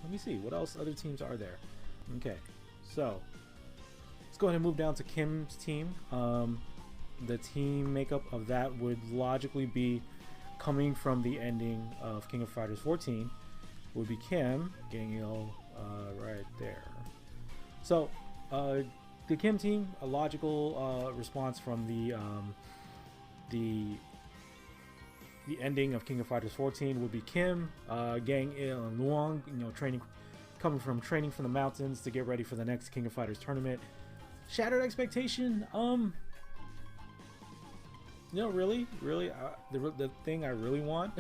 Let me see what else other teams are there. Okay, so let's go ahead and move down to Kim's team. The team makeup of that would logically be coming from the ending of King of Fighters 14 would be Kim, Gang right there. So the Kim team, a logical response from the ending of King of Fighters 14 would be Kim, Gang Il, and Luong. You know, coming from the mountains to get ready for the next King of Fighters tournament. Shattered expectation. You know, really, the thing I really want,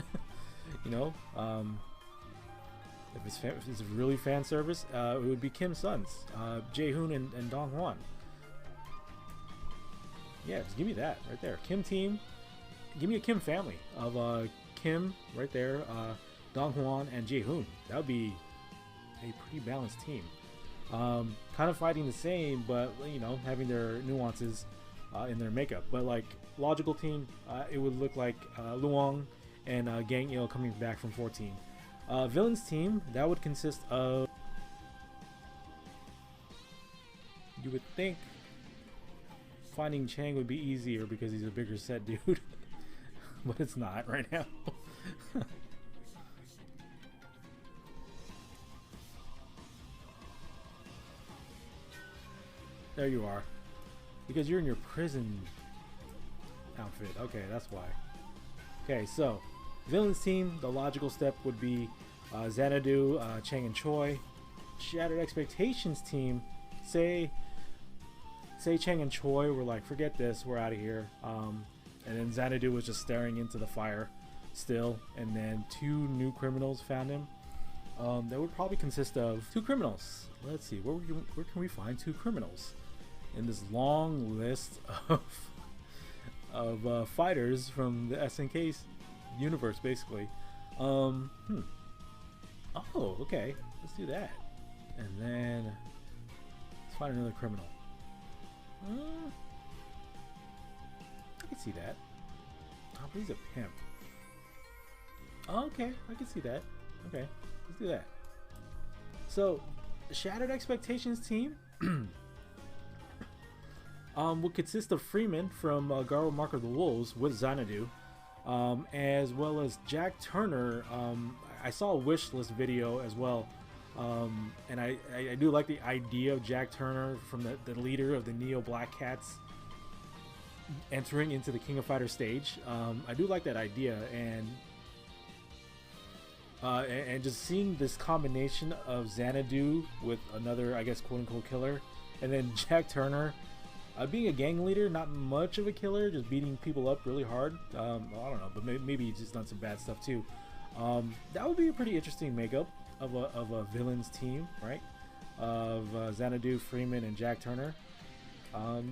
you know, if it's really fan service, it would be Kim's sons, Jae-hoon and Dong-hwan. Yeah, just give me that right there. Kim team, give me a Kim family of Kim right there, Dong-hwan and Jae-hoon. That would be a pretty balanced team. Kind of fighting the same, but you know, having their nuances in their makeup. But like logical team, it would look like Luong and Gang Il coming back from 14. Villains team, that would consist of, you would think finding Chang would be easier because he's a bigger set dude, but it's not right now. There you are. Because you're in your prison outfit. Okay, that's why. Okay, so villains team, the logical step would be Xanadu, Chang and Choi. Shattered expectations team, say Chang and Choi were like, forget this, we're out of here. And then Xanadu was just staring into the fire still, and then 2 new criminals found him. That would probably consist of 2 criminals. Let's see, where can we find 2 criminals in this long list of fighters from the SNK universe, basically. Oh, okay, let's do that, and then let's find another criminal. I can see that. Oh, but he's a pimp. Okay, I can see that. Okay, let's do that. So, Shattered Expectations team would consist of Freeman from Garo Mark of the Wolves with Xanadu, as well as Jack Turner. I saw a wish list video as well, and I do like the idea of Jack Turner from the leader of the Neo Black Cats entering into the King of Fighters stage. I do like that idea, and just seeing this combination of Xanadu with another, I guess, quote-unquote killer, and then Jack Turner being a gang leader, not much of a killer, just beating people up really hard. I don't know, but maybe he's just done some bad stuff too. That would be a pretty interesting makeup of a villains team, right? Of Xanadu, Freeman, and Jack Turner.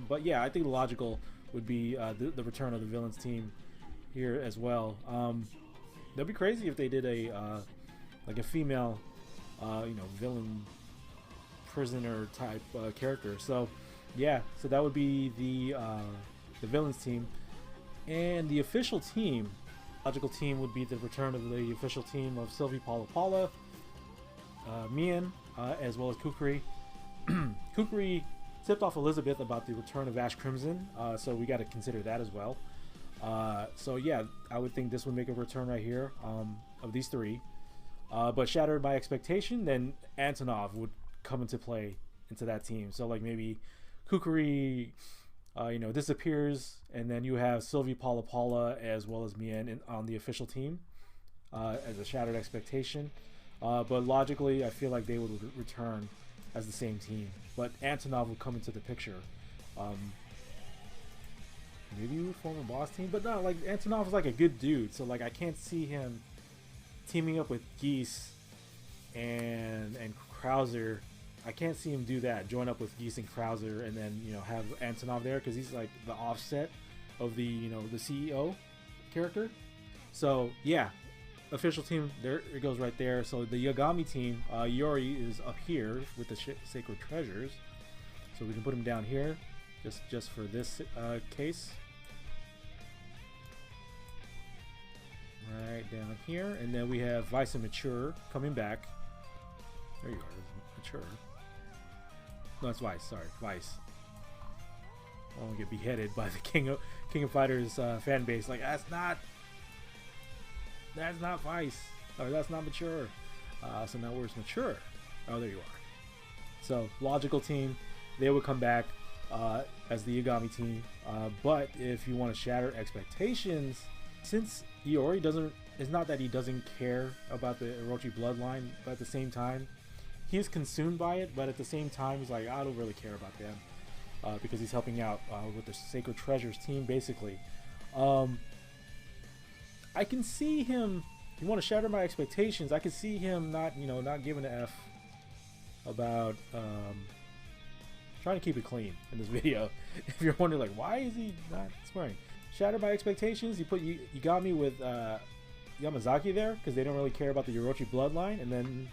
But yeah, I think the logical would be the return of the villains team here as well. That'd be crazy if they did a like a female, villain prisoner type character. So yeah, so that would be the villains team, and the official team. Logical team would be the return of the official team of Sylvie Paula Paula, Mian, as well as Kukri. Kukri tipped off Elizabeth about the return of Ash Crimson, so we got to consider that as well. So yeah, I would think this would make a return right here of these 3. But shattered by expectation, then Antonov would come into play into that team. So like maybe Kukri, disappears, and then you have Sylvie Paula Paula as well as Mian on the official team as a shattered expectation. But logically, I feel like they would return as the same team. But Antonov would come into the picture. Maybe he would form a boss team, but no, like Antonov is like a good dude, so like I can't see him teaming up with Geese and Krauser. I can't see him do that, join up with Geese and Krauser, and then have Antonov there, because he's like the offset of the the CEO character. So yeah, official team there it goes right there. So the Yagami team, Yori is up here with the Sacred Treasures, so we can put him down here just for this case. Right down here, and then we have Vice and Mature coming back There you are. Mature. No, it's Vice. Sorry, Vice. I don't want to get beheaded by the King of Fighters fan base. Like, that's not Vice, or that's not Mature. So now where's Mature? Oh, there you are. So logical team, they would come back as the Yagami team. But if you want to shatter expectations, since Iori doesn't, it's not that he doesn't care about the Orochi bloodline, but at the same time, he's consumed by it. But at the same time, he's like, I don't really care about them. Because he's helping out with the Sacred Treasures team, basically. I can see him. If you want to shatter my expectations, I can see him not giving an F about trying to keep it clean in this video. If you're wondering, like, why is he not swearing? Shatter my expectations. You put Yagami with Yamazaki there because they don't really care about the Orochi bloodline, and then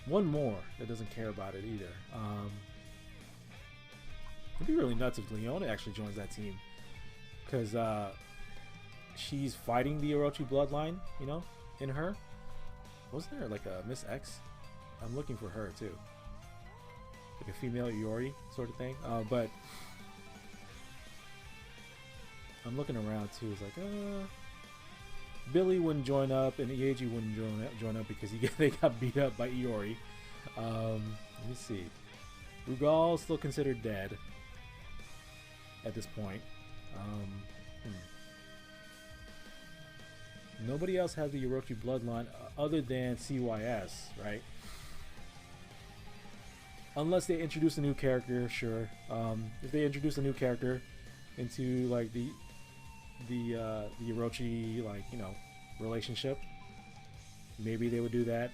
one more that doesn't care about it either. It'd be really nuts if Leona actually joins that team, because she's fighting the Orochi bloodline, you know, in her. Wasn't there like a Miss X? I'm looking for her too, like a female Iori sort of thing. But I'm looking around too. It's like, Billy wouldn't join up, and Ieiji wouldn't join up because they got beat up by Iori. Let me see. Rugal still considered dead at this point. Nobody else has the Orochi bloodline other than CYS, right? Unless they introduce a new character, sure. If they introduce a new character into like the Orochi, like, you know, relationship, maybe they would do that.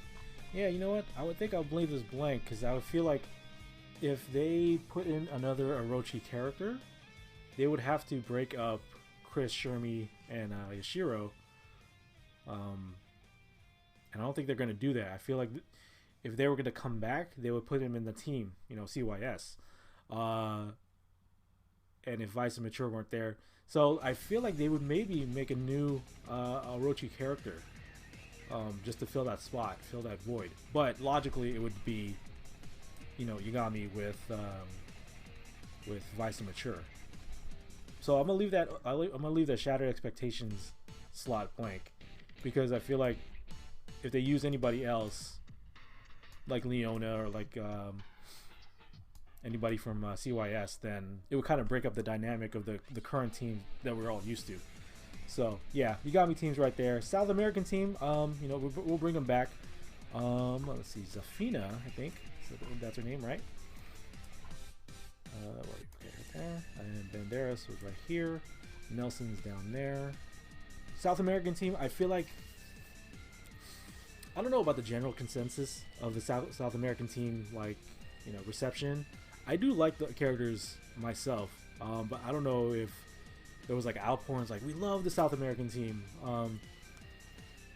Yeah, you know what? I would think I'll leave this blank because I would feel like if they put in another Orochi character, they would have to break up Chris, Shermie, and Yashiro. And I don't think they're going to do that. I feel like if they were going to come back, they would put him in the team, you know, CYS. And if Vice and Mature weren't there. So I feel like they would maybe make a new Orochi character just to fill that spot, fill that void. But logically, it would be, you know, Yagami with Vice and Mature. So I'm gonna leave that. I'm gonna leave the Shattered Expectations slot blank because I feel like if they use anybody else, like Leona or like anybody from CYS, then it would kind of break up the dynamic of the current team that we're all used to. So yeah, Yagami team's right there. South American team, you know, we'll bring them back. Let's see, Zafina, I think that's her name, right? Right there. And Banderas was right here. Nelson's down there. South American team, I feel like, I don't know about the general consensus of the South American team, like, you know, reception. I do like the characters myself, but I don't know if there was like outpourings like, we love the South American team.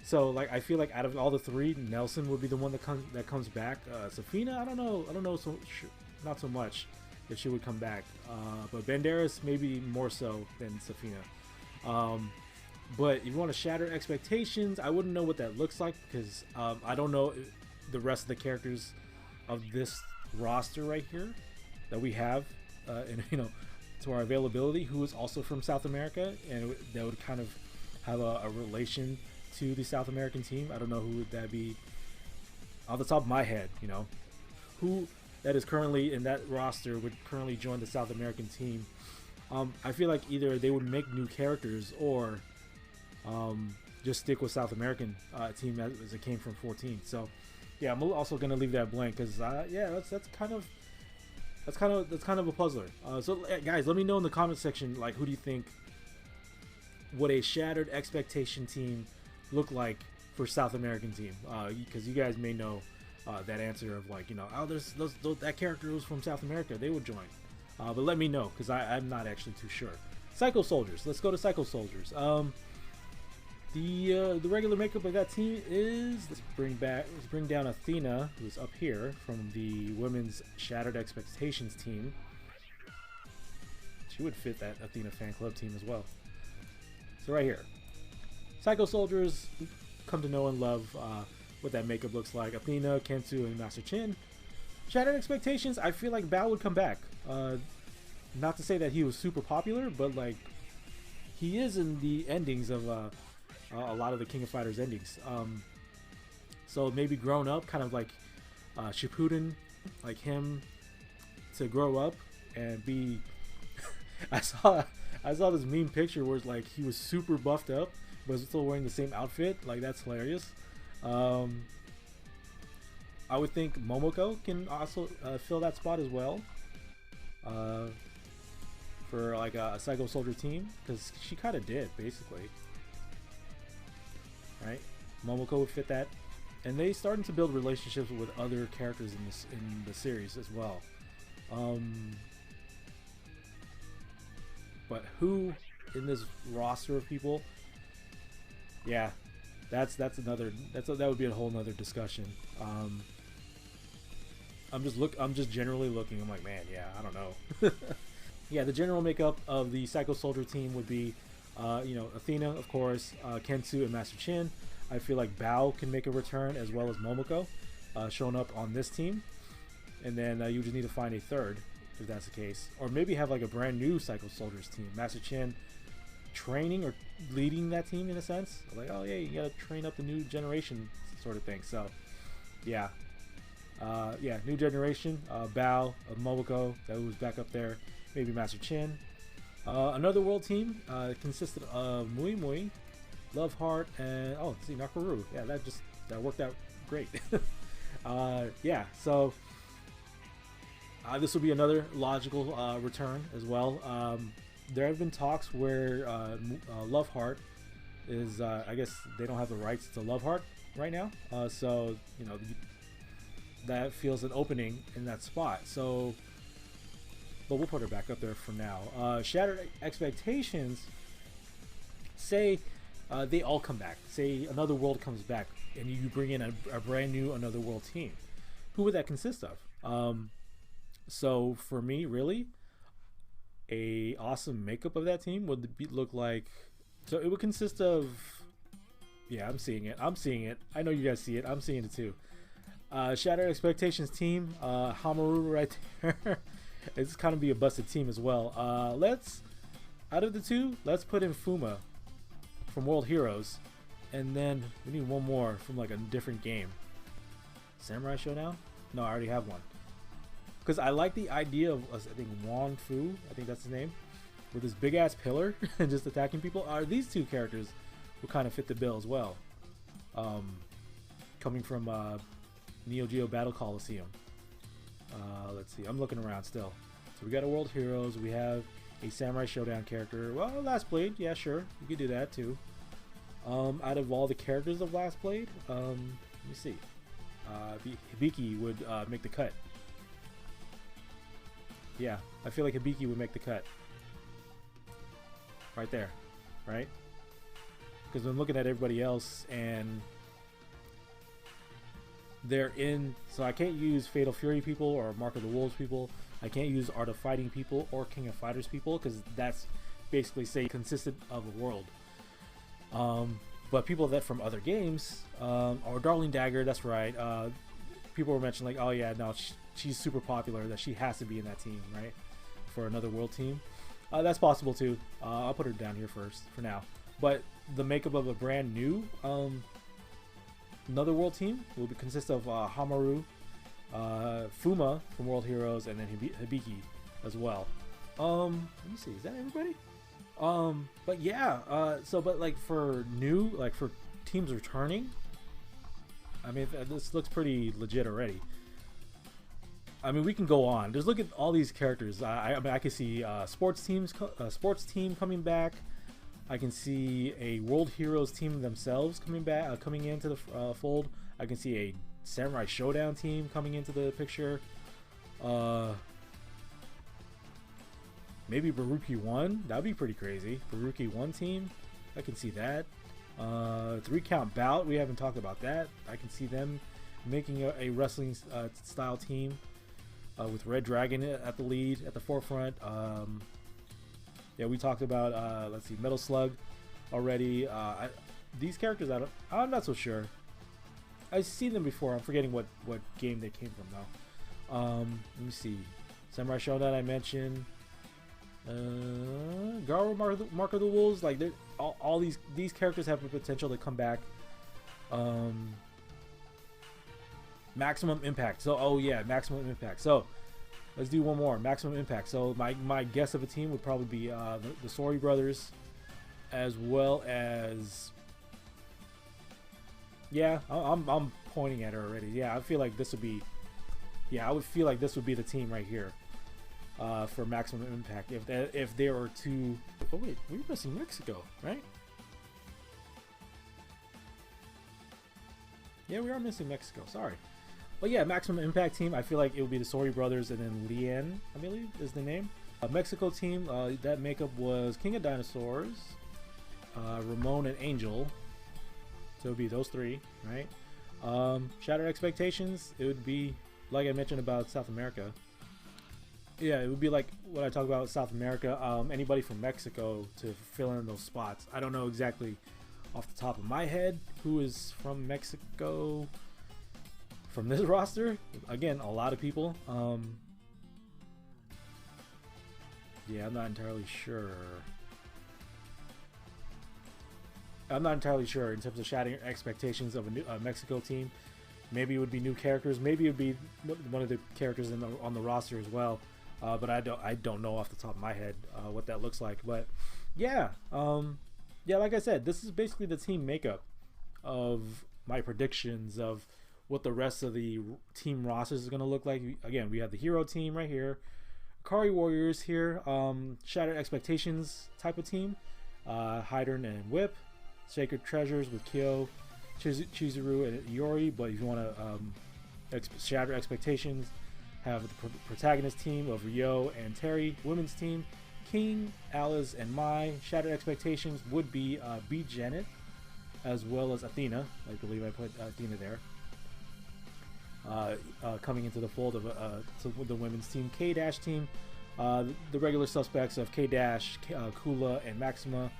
So like, I feel like out of all the three, Nelson would be the one that comes back. Safina, I don't know, so not so much if she would come back. But Banderas maybe more so than Safina. But if you want to shatter expectations, I wouldn't know what that looks like because I don't know the rest of the characters of this roster right here that we have, and you know, to our availability, who is also from South America, and that would kind of have a relation to the South American team. I don't know who would that be off the top of my head, you know, who that is currently in that roster would currently join the South American team. I feel like either they would make new characters or just stick with South American team as it came from 14. So yeah, I'm also gonna leave that blank because yeah, that's kind of a puzzler. So guys, let me know in the comment section, like, who do you think would a Shattered Expectation team look like for South American team? Because you guys may know that answer of, like, you know, oh, that character was from South America, they would join. But let me know because I'm not actually too sure. Psycho Soldiers. Let's go to Psycho Soldiers. The regular makeup of that team is, let's bring down Athena, who's up here from the women's Shattered Expectations team. She would fit that Athena fan club team as well. So right here, Psycho Soldiers, come to know and love. what that makeup looks like. Athena, Kensu, and Master Chin. Shattered expectations. I feel like Bao would come back. Not to say that he was super popular, but like he is in the endings of a lot of the King of Fighters endings. So maybe grown up, kind of like Shippuden, like him to grow up and be. I saw this meme picture where it's like he was super buffed up, but still wearing the same outfit. Like that's hilarious. I would think Momoko can also fill that spot as well. For like a Psycho Soldier team, because she kind of did basically, right? Momoko would fit that, and they starting to build relationships with other characters in the series as well. But who in this roster of people? Yeah, that would be a whole nother discussion. I'm just generally looking. I'm like, man, yeah, I don't know. Yeah, the general makeup of the Psycho Soldier team would be, Athena, of course, Kensu, and Master Chin. I feel like Bao can make a return, as well as Momoko, showing up on this team. And then you just need to find a third, if that's the case. Or maybe have like a brand new Psycho Soldiers team. Master Chin training or leading that team in a sense. Like, oh yeah, you gotta train up the new generation sort of thing. So, yeah. New generation, Bao, Momoko, that was back up there. Maybe Master Chin. Another world team consisted of Mui Mui, Love Heart, and Nakaru. Yeah, that worked out great. So this will be another logical return as well. There have been talks where Love Heart is, I guess they don't have the rights to Love Heart right now, so that feels an opening in that spot. So. But we'll put her back up there for now. Shattered expectations. Say they all come back. Say another world comes back, and you bring in a brand new another world team. Who would that consist of? So for me, really, a awesome makeup of that team would look like. So it would consist of. Yeah, I'm seeing it. I know you guys see it. I'm seeing it too. Shattered expectations team. Hamaru right there. It's kind of be a busted team as well. Out of the two, let's put in Fuma from World Heroes, and then we need one more from like a different game. Samurai Showdown? No, I already have one. Because I like the idea of, I think Wong Fu, I think that's his name, with this big ass pillar and just attacking people. These two characters will kind of fit the bill as well. Coming from Neo Geo Battle Coliseum. Let's see, I'm looking around still. So we got a World Heroes, we have a Samurai Showdown character. Well, Last Blade, yeah, sure, you could do that too. Out of all the characters of Last Blade, let me see. Hibiki would make the cut. Yeah, I feel like Hibiki would make the cut. Right there, right? Because I'm looking at everybody else and they're in, so I can't use Fatal Fury people or Mark of the Wolves people. I can't use Art of Fighting people or King of Fighters people because that's basically say consistent of a world. But people that from other games, or Darling Dagger, that's right. People were mentioning like, oh yeah, no, she's super popular, that she has to be in that team, right? For another world team. That's possible too. I'll put her down here first for now. But the makeup of a brand new another world team will consist of Hamaru, Fuma from World Heroes, and then Hibiki as well. Let me see, is that everybody? But yeah, but like for new, like for teams returning, I mean, this looks pretty legit already. I mean, we can go on. Just look at all these characters. I mean, I can see sports team coming back. I can see a World Heroes team themselves coming into the fold. I can see a Samurai Showdown team coming into the picture. Maybe Baruki 1. That'd be pretty crazy. Baruki 1 team. I can see that. 3 count bout. We haven't talked about that. I can see them making a wrestling style team with Red Dragon at the lead, at the forefront. Yeah, we talked about, let's see, Metal Slug already. These characters, I'm not so sure. I've seen them before. I'm forgetting what game they came from though. Let me see. Samurai Shodown I mentioned. Garo Mark of the Wolves. Like all these characters have the potential to come back. Maximum Impact. So oh yeah, Maximum Impact. So let's do one more. Maximum Impact. So my guess of a team would probably be the Sori brothers, as well as yeah. I'm pointing at her already. Yeah, I feel like this would be. Yeah, I would feel like this would be the team right here for Maximum Impact if there were two. Oh wait, we're missing Mexico, right? Yeah, we are missing Mexico. Sorry. But yeah, Maximum Impact team, I feel like it would be the Sori brothers and then Lien, I believe is the name. Mexico team, that makeup was King of Dinosaurs, Ramon and Angel. So it would be those three, right? Shattered Expectations, it would be, like I mentioned about South America. Yeah, it would be like what I talk about South America. Anybody from Mexico to fill in those spots. I don't know exactly off the top of my head who is from Mexico from this roster. Again, a lot of people. Yeah, I'm not entirely sure. I'm not entirely sure in terms of shattering expectations of a Mexico team. Maybe it would be new characters. Maybe it would be one of the characters on the roster as well. But I don't know off the top of my head what that looks like. But yeah, yeah, like I said, this is basically the team makeup of my predictions of what the rest of the team rosters is going to look like. Again, we have the hero team right here, Akari Warriors here, Shattered Expectations type of team, Hydern and Whip, Sacred Treasures with Kyo, Chizuru and Iori. But if you want to Shatter Expectations, have the protagonist team of Ryo and Terry. Women's team, King, Alice, and Mai. Shattered Expectations would be B. Janet, as well as Athena. I believe I put Athena there. Coming into the fold of the women's team. K-Dash team, the regular suspects of K-Dash, Kula, and Maxima.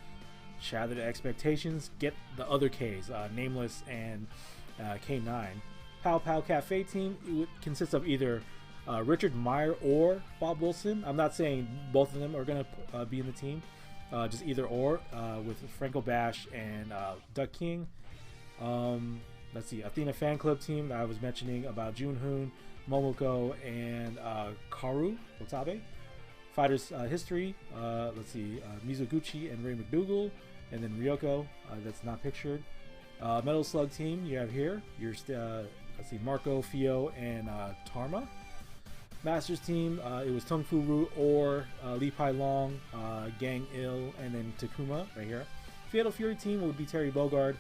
Shattered Expectations, get the other Ks, Nameless and K9. Pow Pow Cafe team, it would consist of either Richard Meyer or Bob Wilson. I'm not saying both of them are going to be in the team, just either or, with Franco Bash and Duck King. Let's see, Athena fan club team I was mentioning about Junhoon, Momoko, and Karu Watabe. Fighters history, let's see, Mizuguchi and Ray McDougal, and then Ryoko, that's not pictured. Metal Slug team you have here, let's see, Marco, Fio, and Tarma. Masters team, it was Tung Fu Ru or Li Pai Long, Gang Il, and then Takuma right here. Fatal Fury team would be Terry Bogard,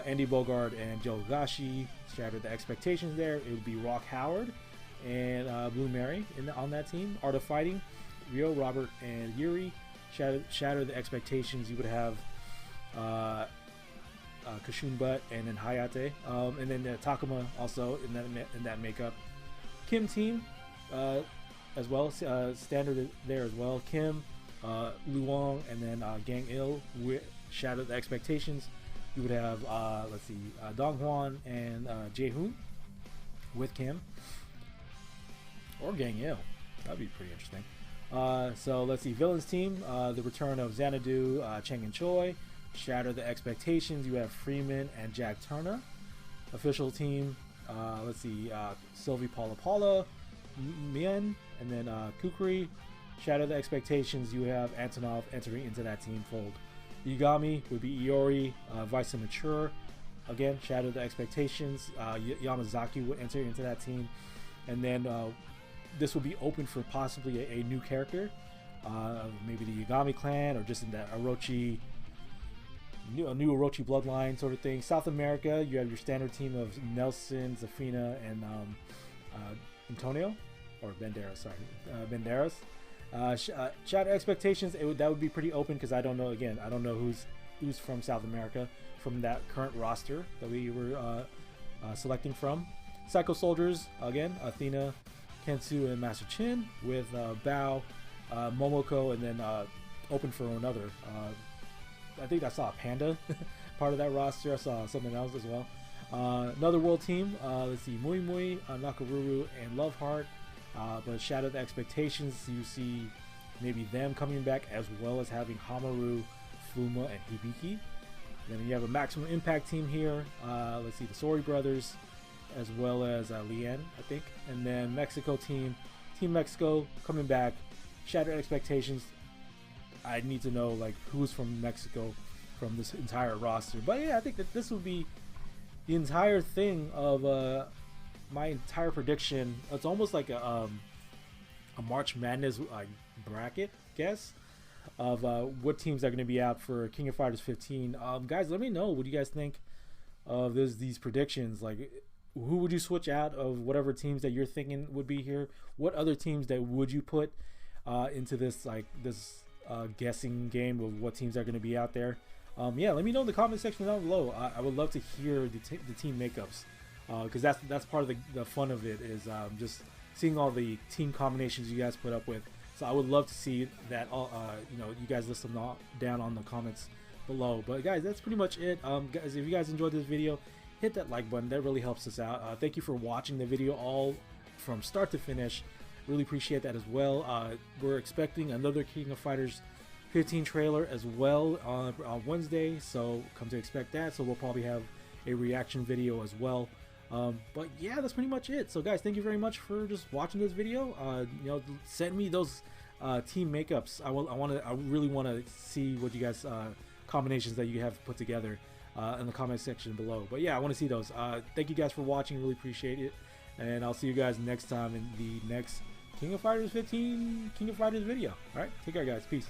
Andy Bogard, and Joe Gashi. Shattered the expectations there. It would be Rock Howard and Blue Mary on that team. Art of Fighting, Ryo, Robert, and Yuri. Shatter the expectations. You would have Kashun Butt and then Hayate, and then Takuma also in that makeup. Kim team as well, standard there as well. Kim, Luong, and then Gang Il with Shatter the expectations. You would have let's see, Dong Hwan and Jae-hoon with Kim or Gang Il. That'd be pretty interesting. So let's see, villains team, the return of Xanadu, Cheng and Choi. Shatter the expectations. You have Freeman and Jack Turner. Official team, let's see, Sylvie Paula, Mien, and then Kukri. Shatter the expectations. You have Antonov entering into that team fold. Yugami would be Iori, Vice and Mature. Again, shatter the expectations. Yamazaki would enter into that team. And then this will be open for possibly a new character. Maybe the Yugami clan or just in that Orochi, a new Orochi bloodline sort of thing. South America, you have your standard team of Nelson, Zafina, and Antonio. Or Banderas, sorry. Banderas. Shatter expectations, that would be pretty open because I don't know, again, I don't know who's from South America from that current roster that we were selecting from. Psycho Soldiers, again, Athena, Kensu, and Master Chin with Bao, Momoko, and then open for another. I think I saw a Panda part of that roster. I saw something else as well. Another world team. Let's see, Mui Mui, Nakaruru, and Loveheart. But Shadow the Expectations, you see maybe them coming back, as well as having Hamaru, Fuma, and Hibiki. Then you have a Maximum Impact team here. Let's see, the Sori brothers, as well as Lien, I think. And then Mexico team, Team Mexico coming back. Shattered Expectations. I need to know like who's from Mexico from this entire roster. But yeah, I think that this would be the entire thing of my entire prediction. It's almost like a March Madness bracket, guess, of what teams are going to be out for King of Fighters 15. Guys, let me know what you guys think of these predictions. Like, who would you switch out of whatever teams that you're thinking would be here? What other teams that would you put into this guessing game of what teams are going to be out there? Yeah, let me know in the comment section down below. I would love to hear the team makeups, because that's part of the fun of it, is just seeing all the team combinations you guys put up with. So I would love to see that all you guys list them all down on the comments below. But guys, that's pretty much it. Guys, if you guys enjoyed this video, hit that like button. That really helps us out. Thank you for watching the video all from start to finish. Really appreciate that as well. We're expecting another King of Fighters 15 trailer as well on Wednesday, so come to expect that. So we'll probably have a reaction video as well. But yeah, that's pretty much it. So guys, thank you very much for just watching this video. Send me those team makeups. I really want to see what you guys combinations that you have put together in the comment section below. But yeah, I want to see those. Thank you guys for watching. Really appreciate it, and I'll see you guys next time in the next King of Fighters 15 King of Fighters video. All right, take care guys. Peace.